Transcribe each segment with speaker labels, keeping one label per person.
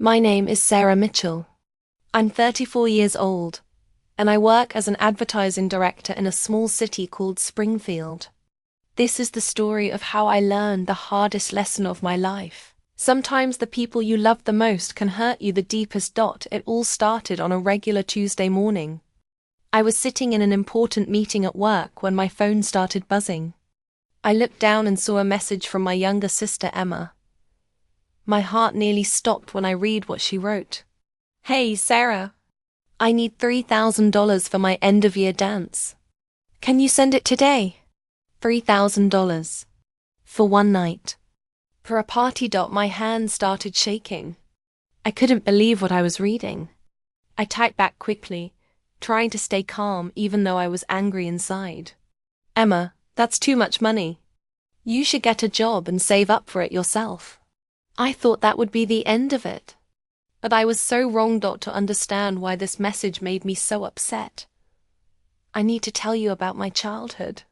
Speaker 1: My name is Sarah Mitchell. I'm 34 years old, and I work as an advertising director in a small city called Springfield. This is the story of how I learned the hardest lesson of my life. Sometimes the people you love the most can hurt you the deepest. It all started on a regular Tuesday morning. I was sitting in an important meeting at work when my phone started buzzing. I looked down and saw a message from my younger sister Emma. My heart nearly stopped when I read what she wrote. "Hey, Sarah. I need $3,000 for my end-of-year dance. Can you send it today? $3,000. For one night. For a party. My hands started shaking. I couldn't believe what I was reading. I typed back quickly, trying to stay calm even though I was angry inside. "Emma, that's too much money. You should get a job and save up for it yourself." I thought that would be the end of it. But I was so wrong. To understand why this message made me so upset, I need to tell you about my childhood.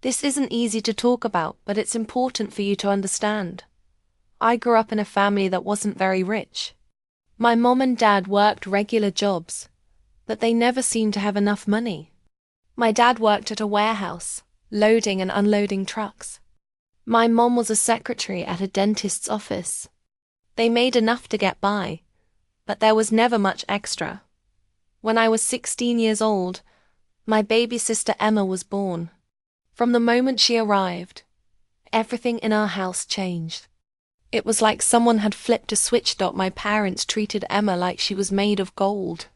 Speaker 1: This isn't easy to talk about, but it's important for you to understand. I grew up in a family that wasn't very rich. My mom and dad worked regular jobs, but they never seemed to have enough money. My dad worked at a warehouse, loading and unloading trucks. My mom was a secretary at a dentist's office. They made enough to get by, but there was never much extra. When I was 16 years old, my baby sister Emma was born. From the moment she arrived, everything in our house changed. It was like someone had flipped a switch. My parents treated Emma like she was made of gold.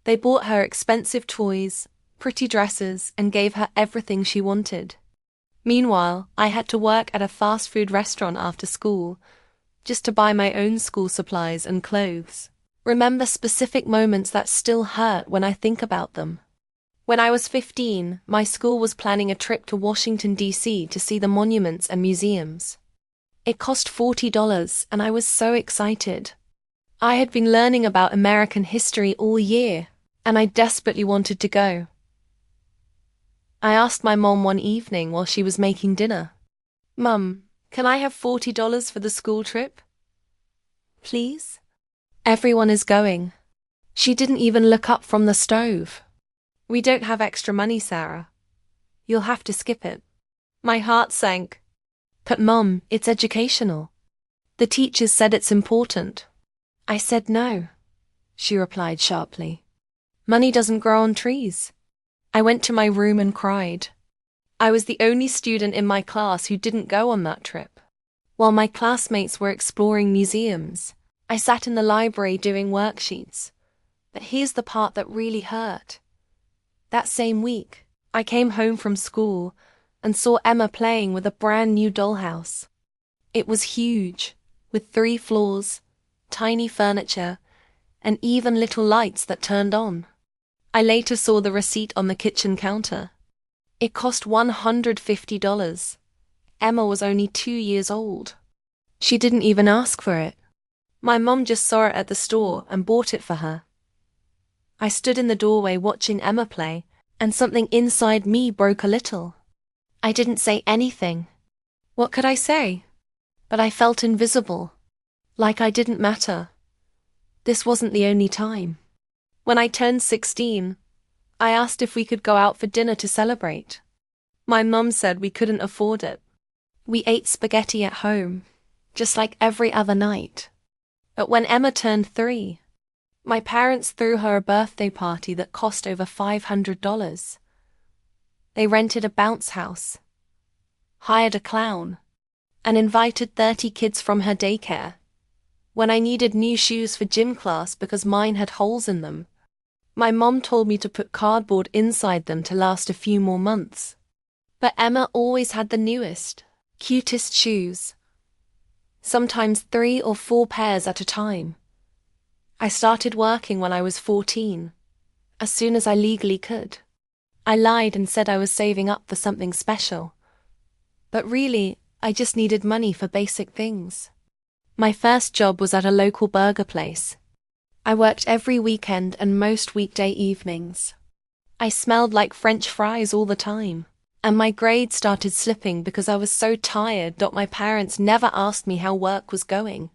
Speaker 1: They bought her expensive toys, pretty dresses, and gave her everything she wanted. Meanwhile, I had to work at a fast food restaurant after school, just to buy my own school supplies and clothes. Remember specific moments that still hurt when I think about them. When I was 15, my school was planning a trip to Washington, D.C. to see the monuments and museums. It cost $40, and I was so excited. I had been learning about American history all year, and I desperately wanted to go. I asked my mom one evening while she was making dinner, "Mum, can I have $40 for the school trip? Please?" "Everyone is going." She didn't even look up from the stove. "We don't have extra money, Sarah. You'll have to skip it." My heart sank. "But Mom, it's educational. The teachers said it's important." I said no. She replied sharply. "Money doesn't grow on trees." I went to my room and cried. I was the only student in my class who didn't go on that trip. While my classmates were exploring museums, I sat in the library doing worksheets. But here's the part that really hurt. That same week, I came home from school and saw Emma playing with a brand new dollhouse. It was huge, with 3 floors, tiny furniture, and even little lights that turned on. I later saw the receipt on the kitchen counter. It cost $150. Emma was only 2 years old. She didn't even ask for it. My mom just saw it at the store and bought it for her. I stood in the doorway watching Emma play, and something inside me broke a little. I didn't say anything. What could I say? But I felt invisible, like I didn't matter. This wasn't the only time. When I turned 16, I asked if we could go out for dinner to celebrate. My mum said we couldn't afford it. We ate spaghetti at home, just like every other night. But when Emma turned 3, my parents threw her a birthday party that cost over $500. They rented a bounce house, hired a clown, and invited 30 kids from her daycare. When I needed new shoes for gym class because mine had holes in them, my mom told me to put cardboard inside them to last a few more months. But Emma always had the newest, cutest shoes. Sometimes 3 or 4 pairs at a time. I started working when I was 14, as soon as I legally could. I lied and said I was saving up for something special. But really, I just needed money for basic things. My first job was at a local burger place. I worked every weekend and most weekday evenings. I smelled like French fries all the time, and my grades started slipping because I was so tired that my parents never asked me how work was going.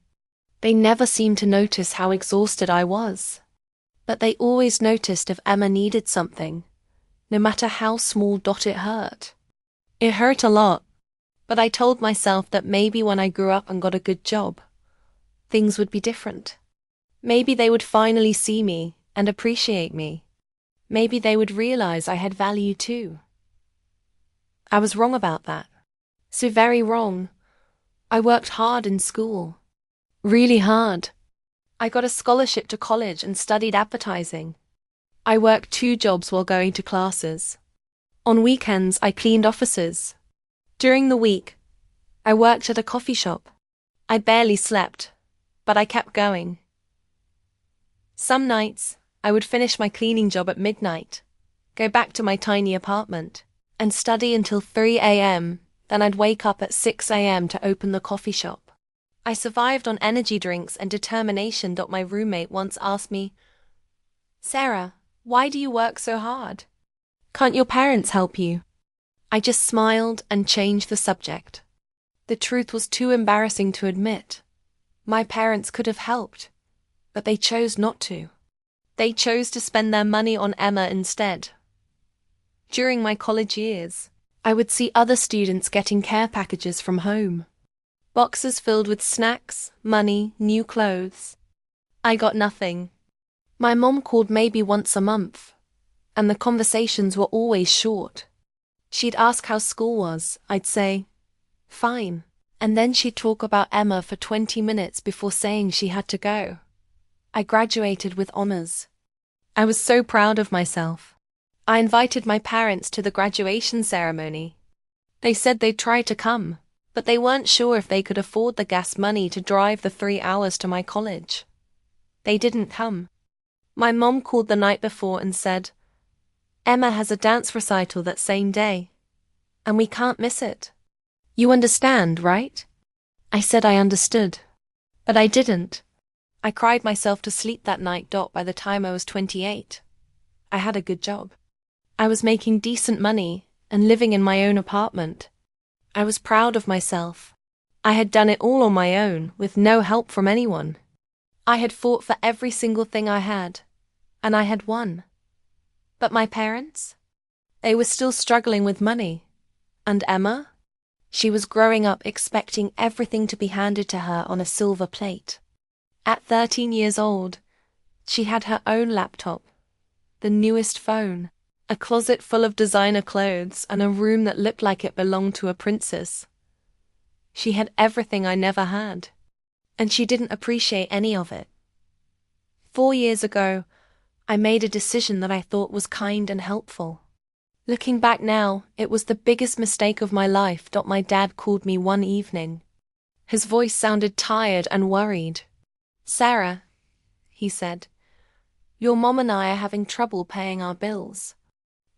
Speaker 1: They never seemed to notice how exhausted I was. But they always noticed if Emma needed something, no matter how small it hurt. It hurt a lot, but I told myself that maybe when I grew up and got a good job, things would be different. Maybe they would finally see me and appreciate me. Maybe they would realize I had value too. I was wrong about that. So very wrong. I worked hard in school. Really hard. I got a scholarship to college and studied advertising. I worked 2 jobs while going to classes. On weekends, I cleaned offices. During the week, I worked at a coffee shop. I barely slept, but I kept going. Some nights, I would finish my cleaning job at midnight, go back to my tiny apartment, and study until 3 a.m., then I'd wake up at 6 a.m. to open the coffee shop. I survived on energy drinks and determination. My roommate once asked me, "Sarah, why do you work so hard? Can't your parents help you?" I just smiled and changed the subject. The truth was too embarrassing to admit. My parents could have helped, but they chose not to. They chose to spend their money on Emma instead. During my college years, I would see other students getting care packages from home. Boxes filled with snacks, money, new clothes. I got nothing. My mom called maybe once a month, and the conversations were always short. She'd ask how school was. I'd say, "Fine." And then she'd talk about Emma for 20 minutes before saying she had to go. I graduated with honors. I was so proud of myself. I invited my parents to the graduation ceremony. They said they'd try to come, but they weren't sure if they could afford the gas money to drive the 3 hours to my college. They didn't come. My mom called the night before and said, "Emma has a dance recital that same day, and we can't miss it. You understand, right?" I said I understood, but I didn't. I cried myself to sleep that night. By the time I was 28, I had a good job. I was making decent money and living in my own apartment. I was proud of myself. I had done it all on my own, with no help from anyone. I had fought for every single thing I had, and I had won. But my parents? They were still struggling with money. And Emma? She was growing up expecting everything to be handed to her on a silver plate. At 13 years old, she had her own laptop, the newest phone, a closet full of designer clothes, and a room that looked like it belonged to a princess. She had everything I never had, and she didn't appreciate any of it. 4 years ago, I made a decision that I thought was kind and helpful. Looking back now, it was the biggest mistake of my life. My dad called me one evening. His voice sounded tired and worried. "Sarah," he said, "your mom and I are having trouble paying our bills.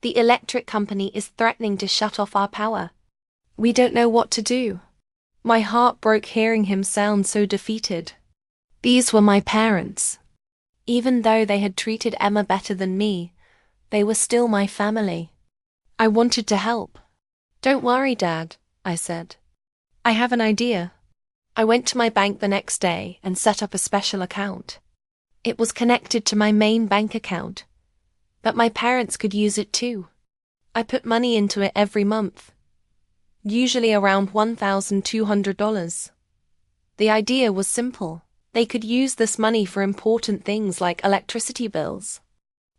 Speaker 1: The electric company is threatening to shut off our power. We don't know what to do." My heart broke hearing him sound so defeated. These were my parents. Even though they had treated Emma better than me, they were still my family. I wanted to help. "Don't worry, Dad," I said. "I have an idea." I went to my bank the next day and set up a special account. It was connected to my main bank account, but my parents could use it too. I put money into it every month, usually around $1,200. The idea was simple. They could use this money for important things like electricity bills,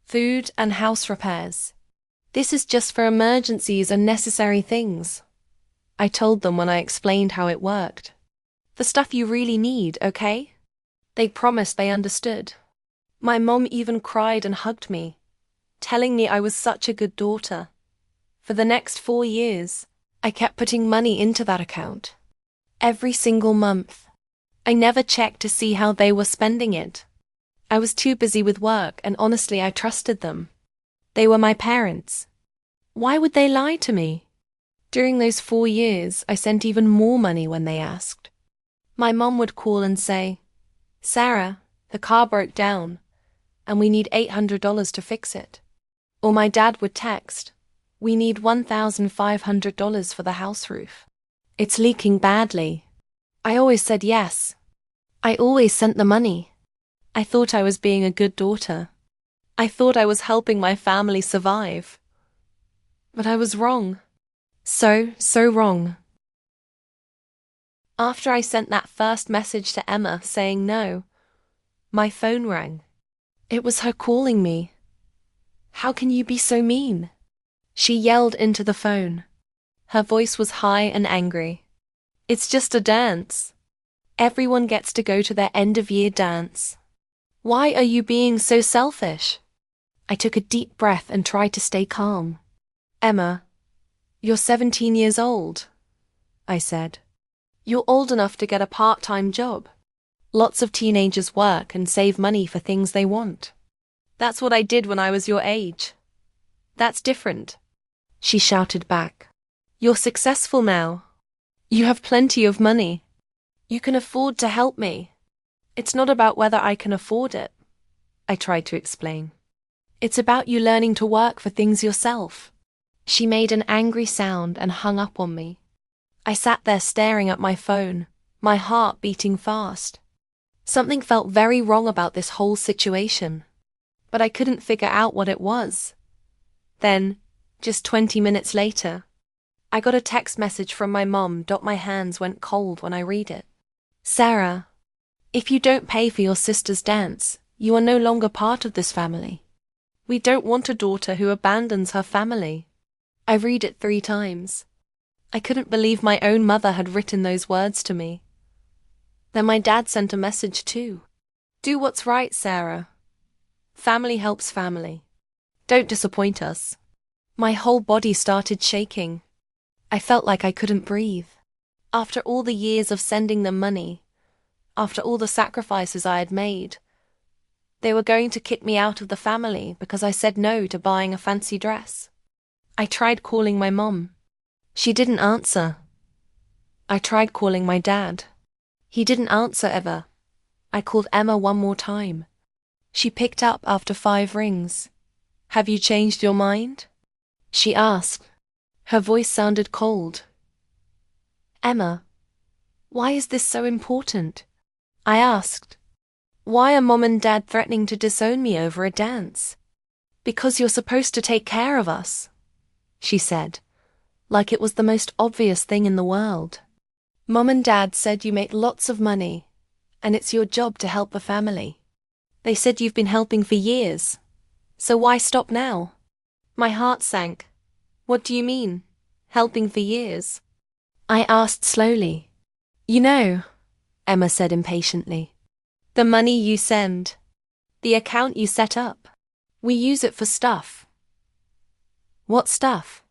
Speaker 1: food, and house repairs. "This is just for emergencies and necessary things," I told them when I explained how it worked. "The stuff you really need, okay?" They promised they understood. My mom even cried and hugged me, telling me I was such a good daughter. For the next 4 years, I kept putting money into that account. Every single month. I never checked to see how they were spending it. I was too busy with work, and honestly, I trusted them. They were my parents. Why would they lie to me? During those 4 years, I sent even more money when they asked. My mom would call and say, "Sarah, the car broke down, and we need $800 to fix it." Or my dad would text, "We need $1,500 for the house roof. It's leaking badly." I always said yes. I always sent the money. I thought I was being a good daughter. I thought I was helping my family survive. But I was wrong. So wrong. After I sent that first message to Emma saying no, my phone rang. It was her calling me. How can you be so mean? She yelled into the phone. Her voice was high and angry. It's just a dance. Everyone gets to go to their end-of-year dance. Why are you being so selfish? I took a deep breath and tried to stay calm. Emma, you're 17 years old, I said. You're old enough to get a part-time job. Lots of teenagers work and save money for things they want. That's what I did when I was your age. That's different. She shouted back. You're successful now. You have plenty of money. You can afford to help me. It's not about whether I can afford it, I tried to explain. It's about you learning to work for things yourself. She made an angry sound and hung up on me. I sat there staring at my phone, my heart beating fast. Something felt very wrong about this whole situation, but I couldn't figure out what it was. Then, just 20 minutes later, I got a text message from my mom. My hands went cold when I read it. Sarah, if you don't pay for your sister's dance, you are no longer part of this family. We don't want a daughter who abandons her family. I read it 3 times. I couldn't believe my own mother had written those words to me. Then my dad sent a message too. Do what's right, Sarah. Family helps family. Don't disappoint us. My whole body started shaking. I felt like I couldn't breathe. After all the years of sending them money, after all the sacrifices I had made, they were going to kick me out of the family because I said no to buying a fancy dress. I tried calling my mom. She didn't answer. I tried calling my dad. He didn't answer ever. I called Emma one more time. She picked up after 5 rings. Have you changed your mind? She asked. Her voice sounded cold. Emma, why is this so important? I asked. Why are Mom and Dad threatening to disown me over a dance? Because you're supposed to take care of us, she said, like it was the most obvious thing in the world. Mom and Dad said you make lots of money, and it's your job to help the family. They said you've been helping for years, so why stop now? My heart sank. What do you mean, helping for years? I asked slowly. You know, Emma said impatiently. The money you send, the account you set up, we use it for stuff. What stuff?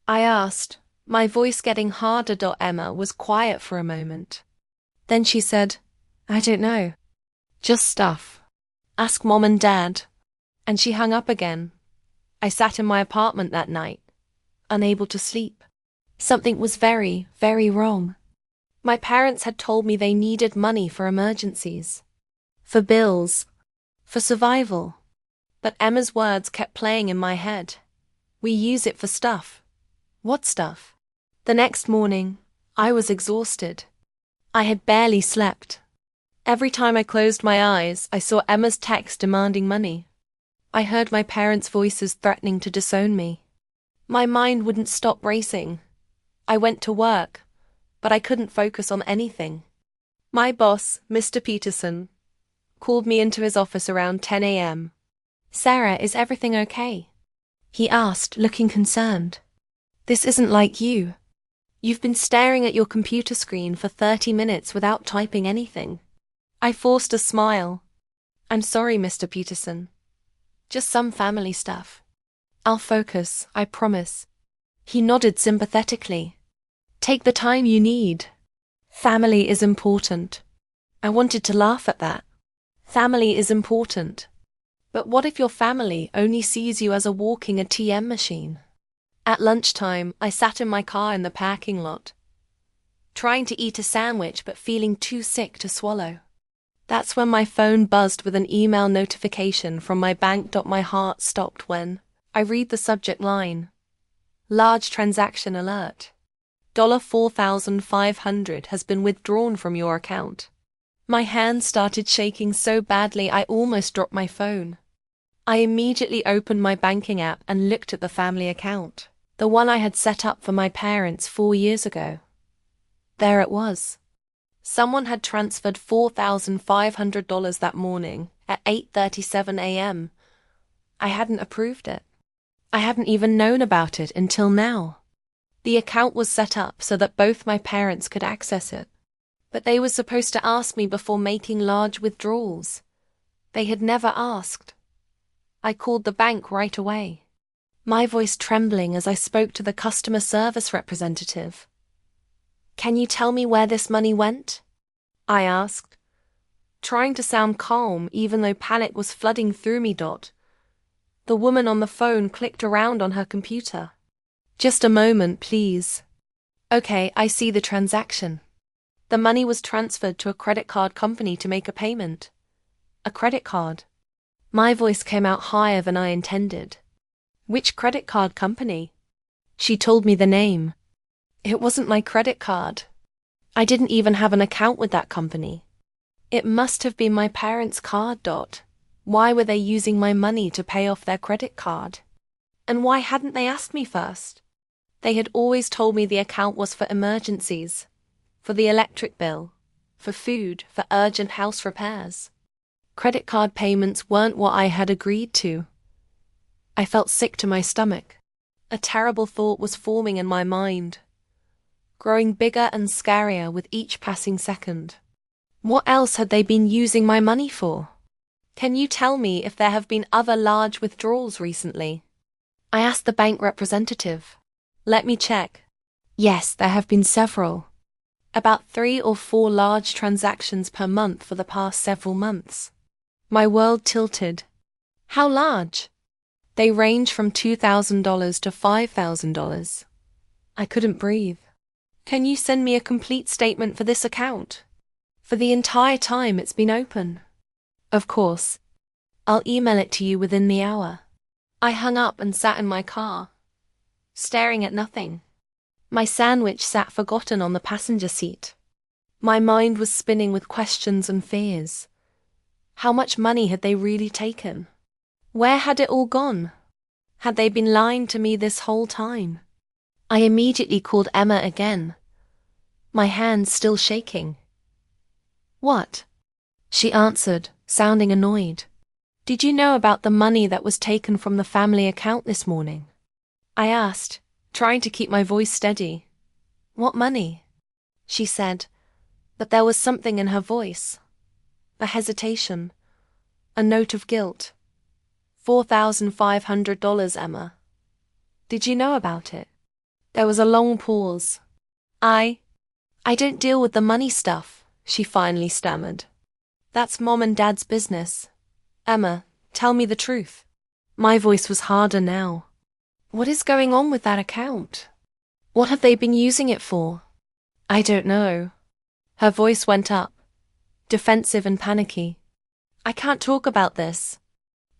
Speaker 1: I asked, my voice getting harder. Emma was quiet for a moment. Then she said, I don't know. Just stuff. Ask Mom and Dad. And she hung up again. I sat in my apartment that night, unable to sleep. Something was very, very wrong. My parents had told me they needed money for emergencies, for bills, for survival. But Emma's words kept playing in my head. We use it for stuff. What stuff? The next morning, I was exhausted. I had barely slept. Every time I closed my eyes, I saw Emma's text demanding money. I heard my parents' voices threatening to disown me. My mind wouldn't stop racing. I went to work, but I couldn't focus on anything. My boss, Mr. Peterson, called me into his office around 10 a.m. Sarah, is everything okay? He asked, looking concerned. This isn't like you. You've been staring at your computer screen for 30 minutes without typing anything. I forced a smile. I'm sorry, Mr. Peterson. Just some family stuff. I'll focus, I promise. He nodded sympathetically. Take the time you need. Family is important. I wanted to laugh at that. Family is important. But what if your family only sees you as a walking ATM machine? At lunchtime, I sat in my car in the parking lot, trying to eat a sandwich but feeling too sick to swallow. That's when my phone buzzed with an email notification from my bank. My heart stopped when I read the subject line. Large transaction alert. $4,500 has been withdrawn from your account. My hand started shaking so badly I almost dropped my phone. I immediately opened my banking app and looked at the family account, the one I had set up for my parents 4 years ago. There it was. Someone had transferred $4,500 that morning at 8:37 a.m. I hadn't approved it. I hadn't even known about it until now. The account was set up so that both my parents could access it. But they were supposed to ask me before making large withdrawals. They had never asked. I called the bank right away, my voice trembling as I spoke to the customer service representative. "Can you tell me where this money went?" I asked, trying to sound calm even though panic was flooding through me. The woman on the phone clicked around on her computer. "Just a moment, please." "Okay, I see the transaction." The money was transferred to a credit card company to make a payment. A credit card. My voice came out higher than I intended. "Which credit card company?" She told me the name. It wasn't my credit card. I didn't even have an account with that company. It must have been my parents' card. Why were they using my money to pay off their credit card? And why hadn't they asked me first? They had always told me the account was for emergencies, for the electric bill, for food, for urgent house repairs. Credit card payments weren't what I had agreed to. I felt sick to my stomach. A terrible thought was forming in my mind, growing bigger and scarier with each passing second. What else had they been using my money for? "Can you tell me if there have been other large withdrawals recently?" I asked the bank representative. "Let me check." "Yes, there have been several. About 3 or 4 large transactions per month for the past several months." My world tilted. "How large?" "They range from $2,000 to $5,000. I couldn't breathe. "Can you send me a complete statement for this account? For the entire time it's been open?" "Of course. I'll email it to you within the hour." I hung up and sat in my car, staring at nothing. My sandwich sat forgotten on the passenger seat. My mind was spinning with questions and fears. How much money had they really taken? Where had it all gone? Had they been lying to me this whole time? I immediately called Emma again, my hands still shaking. "What?" She answered, sounding annoyed. "Did you know about the money that was taken from the family account this morning?" I asked, trying to keep my voice steady. "What money?" She said, but there was something in her voice. A hesitation, a note of guilt. $4,500, Emma. "Did you know about it?" There was a long pause. I don't deal with the money stuff," she finally stammered. "That's Mom and Dad's business. Emma, tell me the truth." My voice was harder now. "What is going on with that account? What have they been using it for?" "I don't know." Her voice went up, defensive and panicky. "I can't talk about this.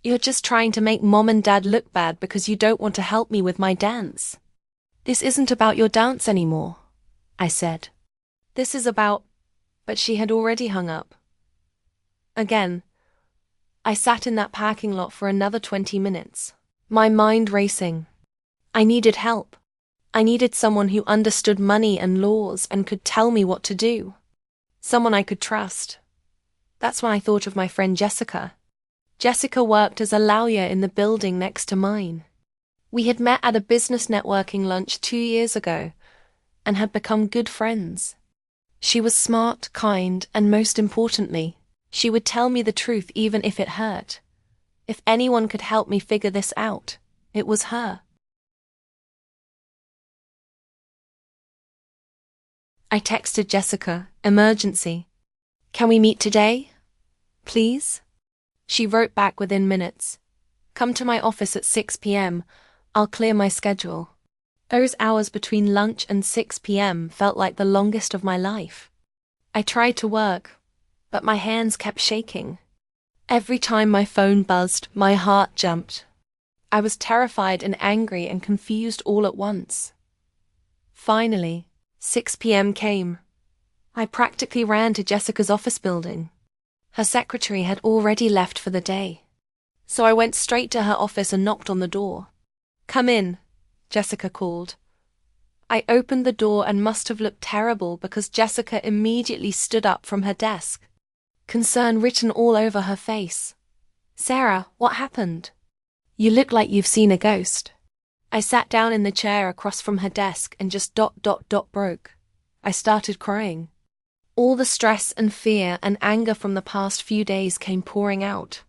Speaker 1: You're just trying to make Mom and Dad look bad because you don't want to help me with my dance." "This isn't about your dance anymore," I said. "This is about—" But she had already hung up. Again, I sat in that parking lot for another 20 minutes, my mind racing. I needed help. I needed someone who understood money and laws and could tell me what to do. Someone I could trust. That's when I thought of my friend Jessica. Jessica worked as a lawyer in the building next to mine. We had met at a business networking lunch 2 years ago and had become good friends. She was smart, kind, and most importantly, she would tell me the truth even if it hurt. If anyone could help me figure this out, it was her. I texted Jessica, "Emergency. Can we meet today? Please?" She wrote back within minutes. "Come to my office at 6 p.m. I'll clear my schedule." Those hours between lunch and 6 p.m. felt like the longest of my life. I tried to work, but my hands kept shaking. Every time my phone buzzed, my heart jumped. I was terrified and angry and confused all at once. Finally, 6 p.m. came. I practically ran to Jessica's office building. Her secretary had already left for the day. So I went straight to her office and knocked on the door. "Come in," Jessica called. I opened the door and must have looked terrible because Jessica immediately stood up from her desk, concern written all over her face. "Sarah, what happened? You look like you've seen a ghost." I sat down in the chair across from her desk and just broke. I started crying. All the stress and fear and anger from the past few days came pouring out.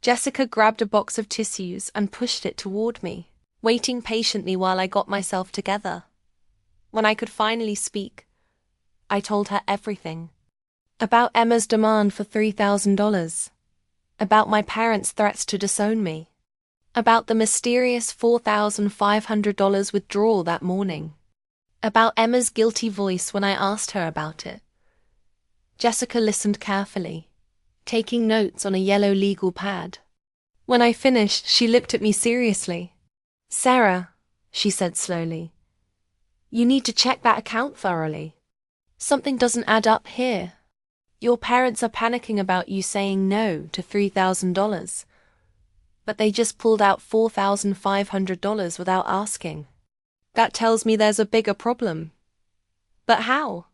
Speaker 1: Jessica grabbed a box of tissues and pushed it toward me, waiting patiently while I got myself together. When I could finally speak, I told her everything. About Emma's demand for $3,000. About my parents' threats to disown me. About the mysterious $4,500 withdrawal that morning. About Emma's guilty voice when I asked her about it. Jessica listened carefully, taking notes on a yellow legal pad. When I finished, she looked at me seriously. "Sarah," she said slowly, "you need to check that account thoroughly. Something doesn't add up here. Your parents are panicking about you saying no to $3,000, but they just pulled out $4,500 without asking. That tells me there's a bigger problem." "But how?"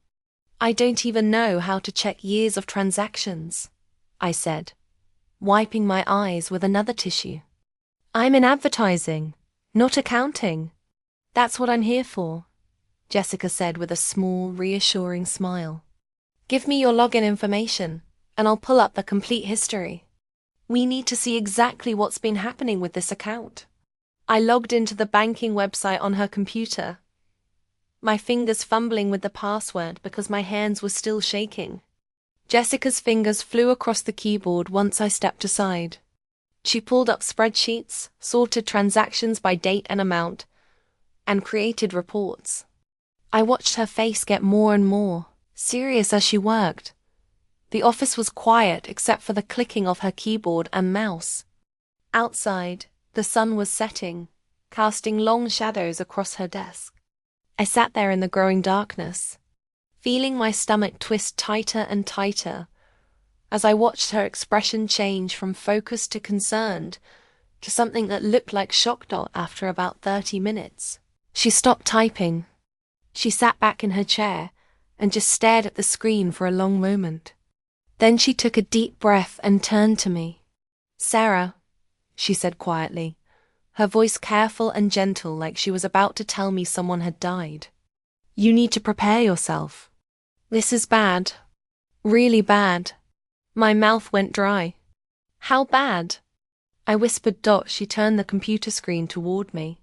Speaker 1: "I don't even know how to check years of transactions," I said, wiping my eyes with another tissue. "I'm in advertising, not accounting. That's what I'm here for," Jessica said with a small, reassuring smile. "Give me your login information, and I'll pull up the complete history. We need to see exactly what's been happening with this account." I logged into the banking website on her computer, my fingers fumbling with the password because my hands were still shaking. Jessica's fingers flew across the keyboard once I stepped aside. She pulled up spreadsheets, sorted transactions by date and amount, and created reports. I watched her face get more and more serious as she worked. The office was quiet except for the clicking of her keyboard and mouse. Outside, the sun was setting, casting long shadows across her desk. I sat there in the growing darkness, feeling my stomach twist tighter and tighter as I watched her expression change from focused to concerned to something that looked like shock after about 30 minutes. She stopped typing. She sat back in her chair and just stared at the screen for a long moment. Then she took a deep breath and turned to me. "Sarah," she said quietly, her voice careful and gentle like she was about to tell me someone had died. "You need to prepare yourself. This is bad. Really bad." My mouth went dry. "How bad?" I whispered. She turned the computer screen toward me.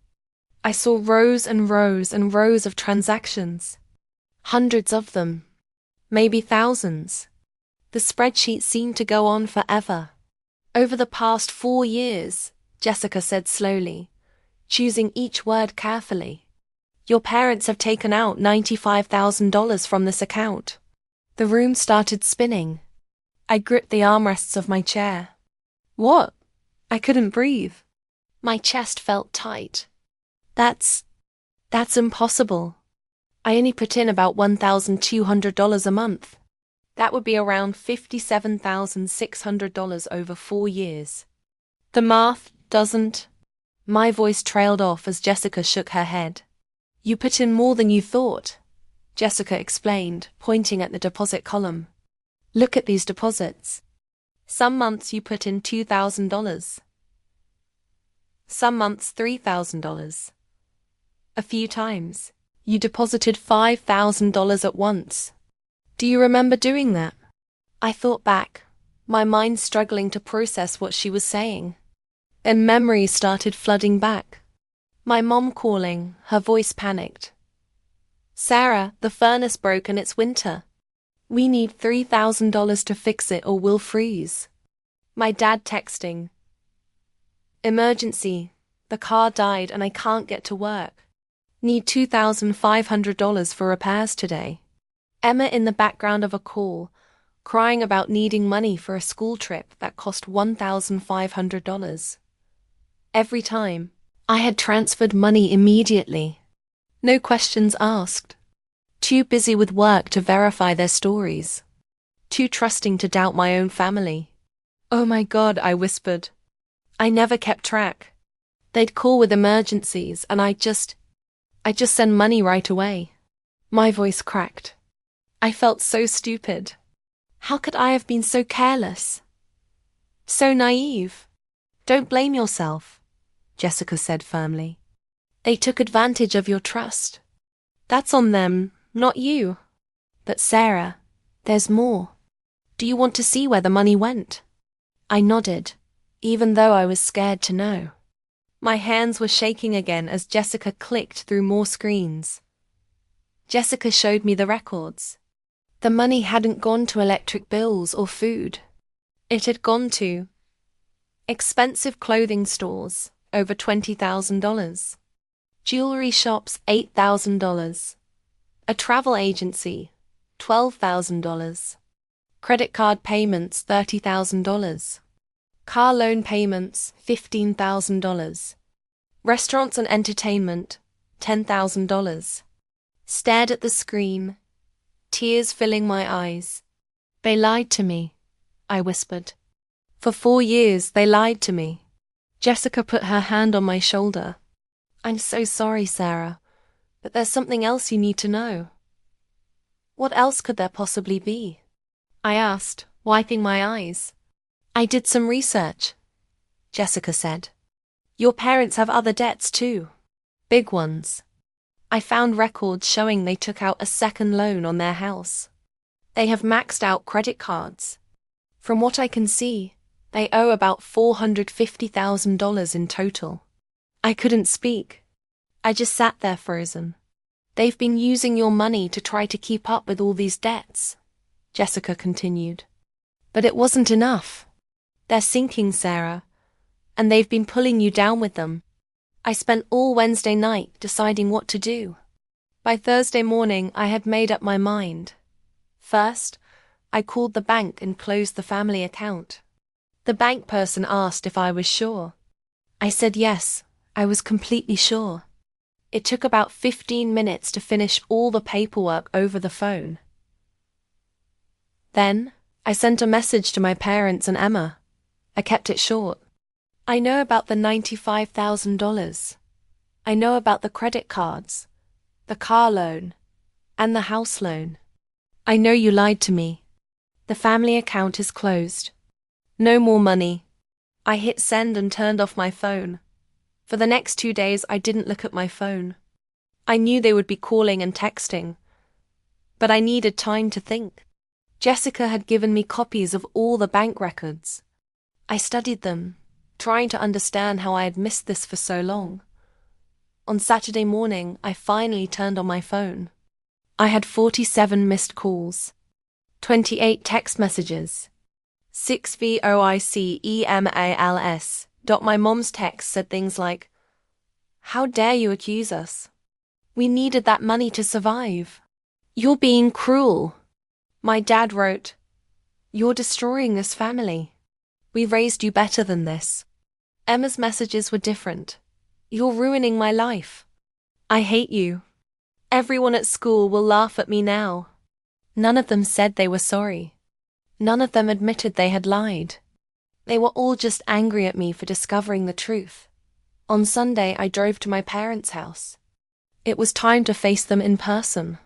Speaker 1: I saw rows and rows and rows of transactions. Hundreds of them. Maybe thousands. The spreadsheet seemed to go on forever. "Over the past 4 years," Jessica said slowly, choosing each word carefully, "your parents have taken out $95,000 from this account." The room started spinning. I gripped the armrests of my chair. "What?" I couldn't breathe. My chest felt tight. That's impossible. I only put in about $1,200 a month. That would be around $57,600 over 4 years. The math doesn't..." My voice trailed off as Jessica shook her head. "You put in more than you thought," Jessica explained, pointing at the deposit column. "Look at these deposits. Some months you put in $2,000. Some months $3,000. A few times, you deposited $5,000 at once. Do you remember doing that?" I thought back, my mind struggling to process what she was saying. And memories started flooding back. My mom calling, her voice panicked. "Sarah, the furnace broke and it's winter. We need $3,000 to fix it or we'll freeze." My dad texting. "Emergency, the car died and I can't get to work. Need $2,500 for repairs today." Emma in the background of a call, crying about needing money for a school trip that cost $1,500. Every time, I had transferred money immediately. No questions asked. Too busy with work to verify their stories. Too trusting to doubt my own family. Oh my God, I whispered. I never kept track. They'd call with emergencies and I'd just send money right away. My voice cracked. I felt so stupid. How could I have been so careless? So naive? Don't blame yourself, Jessica said firmly. They took advantage of your trust. That's on them, not you. But Sarah, there's more. Do you want to see where the money went? I nodded, even though I was scared to know. My hands were shaking again as Jessica clicked through more screens. Jessica showed me the records. The money hadn't gone to electric bills or food. It had gone to expensive clothing stores, over $20,000. Jewelry shops, $8,000. A travel agency, $12,000. Credit card payments, $30,000. Car loan payments, $15,000. Restaurants and entertainment, $10,000. Stared at the screen, tears filling my eyes. They lied to me, I whispered. For 4 years, they lied to me. Jessica put her hand on my shoulder. I'm so sorry, Sarah, but there's something else you need to know. What else could there possibly be? I asked, wiping my eyes. I did some research, Jessica said. Your parents have other debts too. Big ones. I found records showing they took out a second loan on their house. They have maxed out credit cards. From what I can see, they owe about $450,000 in total. I couldn't speak. I just sat there frozen. They've been using your money to try to keep up with all these debts, Jessica continued. But it wasn't enough. They're sinking, Sarah, and they've been pulling you down with them. I spent all Wednesday night deciding what to do. By Thursday morning, I had made up my mind. First, I called the bank and closed the family account. The bank person asked if I was sure. I said yes, I was completely sure. It took about 15 minutes to finish all the paperwork over the phone. Then, I sent a message to my parents and Emma. I kept it short. I know about the $95,000. I know about the credit cards, the car loan, and the house loan. I know you lied to me. The family account is closed. No more money. I hit send and turned off my phone. For the next 2 days, I didn't look at my phone. I knew they would be calling and texting, but I needed time to think. Jessica had given me copies of all the bank records. I studied them, trying to understand how I had missed this for so long. On Saturday morning, I finally turned on my phone. I had 47 missed calls, 28 text messages, 6 voicemails. My mom's text said things like, "How dare you accuse us? We needed that money to survive. You're being cruel." My dad wrote, "You're destroying this family. We raised you better than this." Emma's messages were different. "You're ruining my life. I hate you. Everyone at school will laugh at me now." None of them said they were sorry. None of them admitted they had lied. They were all just angry at me for discovering the truth. On Sunday, I drove to my parents' house. It was time to face them in person.